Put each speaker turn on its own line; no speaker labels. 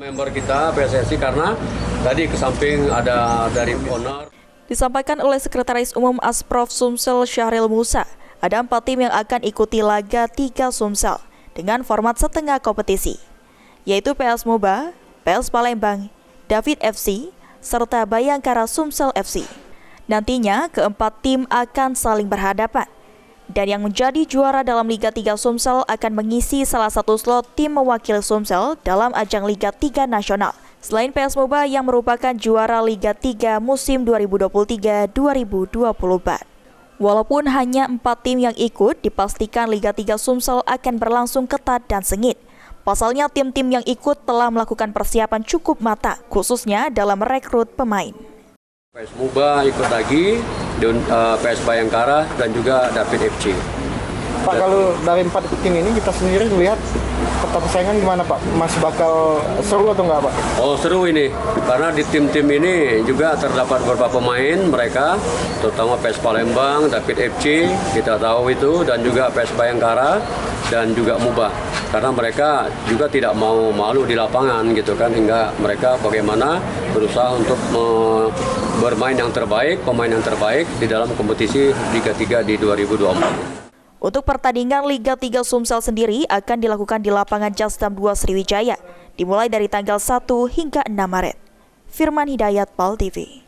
Member kita PSSI karena tadi ke samping ada dari owner.
Disampaikan oleh Sekretaris Umum Asprof Sumsel Syahril Musa, ada 4 tim yang akan ikuti laga 3 Sumsel dengan format setengah kompetisi, yaitu PS Moba, PS Palembang, David FC, serta Bayangkara Sumsel FC. Nantinya keempat tim akan saling berhadapan. Dan yang menjadi juara dalam Liga 3 Sumsel akan mengisi salah satu slot tim mewakili Sumsel dalam ajang Liga 3 Nasional. Selain PS Moba yang merupakan juara Liga 3 musim 2023-2024. Walaupun hanya 4 tim yang ikut, dipastikan Liga 3 Sumsel akan berlangsung ketat dan sengit. Pasalnya tim-tim yang ikut telah melakukan persiapan cukup matang, khususnya dalam merekrut pemain.
PS Moba ikut lagi, PS Bayangkara dan juga David FC.
Pak, kalau dari 4 tim ini kita sendiri melihat peta persaingan gimana Pak? Masih bakal seru atau enggak Pak?
Oh, seru ini, karena di tim-tim ini juga terdapat beberapa pemain mereka, terutama PS Palembang, David FC, kita tahu itu, dan juga PS Bayangkara dan juga Moba. Karena mereka juga tidak mau malu di lapangan gitu kan, hingga mereka bagaimana berusaha untuk bermain yang terbaik, pemain yang terbaik di dalam kompetisi Liga 3 di 2024.
Untuk pertandingan Liga 3 Sumsel sendiri akan dilakukan di lapangan Jasdam 2 Sriwijaya, dimulai dari tanggal 1 hingga 6 Maret. Firman Hidayat, PAL TV.